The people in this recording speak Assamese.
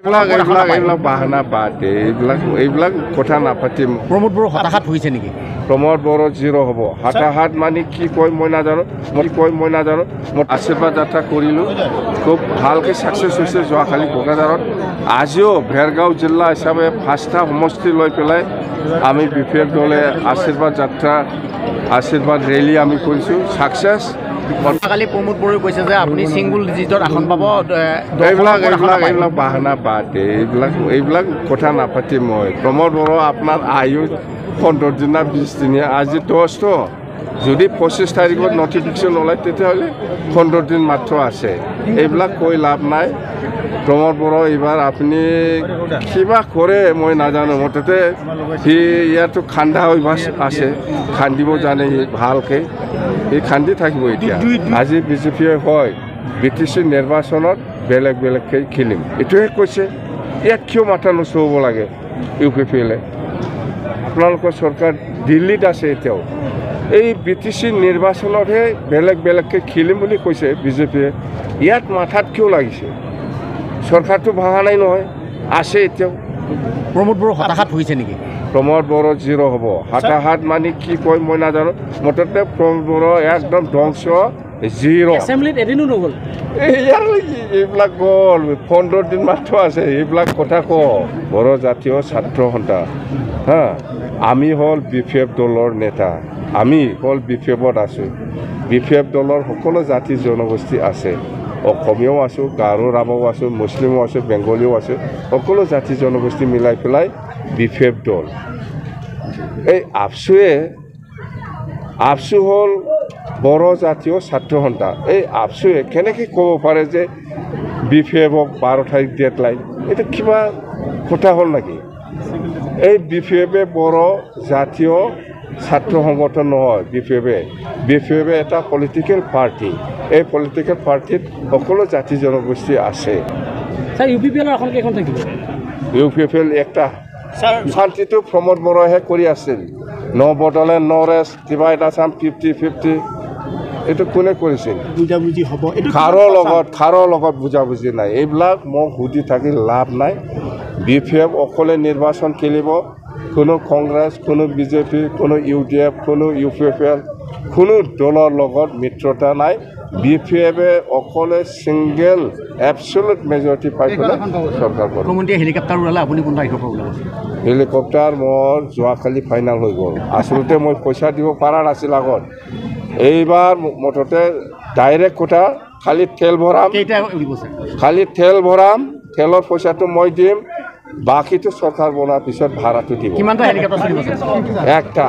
এইবিলাক বাহানা বাদ এইবিলাক কথা নাপাতিম। প্ৰমোদ বড়ো হতাশাত ভুগিছে নেকি? প্ৰমোদ বড়ো জিৰ' হ'ব। হতাশাত মানে কি কয় মই নাজানো, মই আশীৰ্বাদ যাত্ৰা কৰিলোঁ, খুব ভালকৈ ছাকচেছ হৈছে যোৱাকালি কোকৰাঝাৰত। আজিও ভেৰগাঁও জিলা হিচাপে 5টা সমষ্টি লৈ পেলাই আমি বিপিএফ দলে আশীৰ্বাদ যাত্ৰা আশীৰ্বাদ ৰেলী আমি কৰিছোঁ, ছাকচেছ। কালি প্ৰমোদ বড়োই কৈছে যে আপুনি ছিংগুল ডিজিটত আসন পাব। এইবিলাক বাহানা বাদ এইবিলাক কথা নাপাতিম মই। প্ৰমোদ বড়ো আপোনাৰ আয়ু 15 দিন না 20 দিন, আজি 10 যদি 25 তাৰিখত নটিফিকেশ্যন ওলায় তেতিয়াহ'লে 15 দিন মাত্ৰ আছে। এইবিলাক কৈ লাভ নাই। প্ৰমোদ বড়ো এইবাৰ আপুনি কিবা কৰে মই নাজানো, মুঠতে সি ইয়াতো খান্দা অভ্যাস আছে, খান্দিব জানে সি ভালকৈ, সি খান্দি থাকিব। এতিয়া আজি বিজেপিয়ে হয় BTC নিৰ্বাচনত বেলেগকৈ খেলিম এইটোহে কৈছে। ইয়াত কিয় মাথা নচুৱাব লাগে? UPPলে আপোনালোকৰ চৰকাৰ দিল্লীত আছে এতিয়াও। এই BTC নিৰ্বাচনতহে বেলেগকৈ খেলিম বুলি কৈছে বিজেপিয়ে। ইয়াত মাথাত কিয় লাগিছে? চৰকাৰটো ভঙা নাই নহয়, আছে এতিয়াও। প্ৰমোদ বড়ো হতাশাত ভুগিছে নেকি? প্ৰমোদ বড়ো জিৰ' হ'ব। হতাশাত মানে কি কয় মই নাজানো, মুঠতে প্ৰমোদ বড়ো একদম ধ্বংস, জিৰ'। এছেম্বলিত এদিনো নগ'ল। এইবিলাক গ'ল, 15 দিন মাত্ৰ আছে। এইবিলাক কথা কওঁ। বড়ো জাতীয় ছাত্ৰ সন্থা হা, আমি হ'ল BPF দলৰ নেতা, আমি হ'ল BPFত আছোঁ। BPF দলৰ সকলো জাতি জনগোষ্ঠী আছে, অসমীয়াও আছোঁ, গাৰো ৰাভাও আছোঁ, মুছলিমো আছোঁ, বেংগলীও আছে, সকলো জাতি জনগোষ্ঠী মিলাই পেলাই BPF দল। এই আপচু হ'ল বড়ো জাতীয় ছাত্ৰ সন্থা। এই আপচুৱে কেনেকৈ ক'ব পাৰে যে BPFক 12 তাৰিখ ডেডলাইন? এইটো কিবা কথা হ'ল নেকি? এই BPFে বড়ো জাতীয় ছাত্ৰ সংগঠন নহয়। BPFে এটা পলিটিকেল পাৰ্টি। এই পলিটিকেল পাৰ্টিত সকলো জাতি জনগোষ্ঠী আছে। ছাৰ UPPলৰ এখন কেইখন থাকিব? UPPL একটা। শান্তিটো প্ৰমোদ বড়োহে কৰি আছিল। ন বড়োলেণ্ড নৰ্থ-ইষ্ট ডিভাইড আছাম 50-50 এইটো কোনে কৰিছিল? বুজাবুজি হ'ব। খাৰৰ লগত বুজাবুজি নাই। এইবিলাক মোক সুধি থাকি লাভ নাই। BPF অকলে নিৰ্বাচন খেলিব, কোনো কংগ্ৰেছ, কোনো BJP, কোনো UDF, কোনো UPPL, কোনো দলৰ লগত মিত্ৰতা নাই। BPFে অকলে ছিংগল এবছলুট মেজৰিটি পাই পেলাই চৰকাৰ কৰিব। মুখ্যমন্ত্ৰীয়ে হেলিকপ্টাৰ উৰালে, আপুনি কোন তাৰিখৰ পৰা ওলাব? হেলিকপ্টাৰ মোৰ যোৱাকালি ফাইনেল হৈ গ'ল। আচলতে মই পইচা দিব পৰা নাছিল আগত। এইবাৰ মুঠতে ডাইৰেক্ট কথা, খালি তেল ভৰাম, তেলৰ পইচাটো মই দিম, বাকীটো চৰকাৰ বনোৱাৰ পিছত ভাড়াটো দিব। কিমানটা হেলিকপ্টাৰ চলিব? একটা।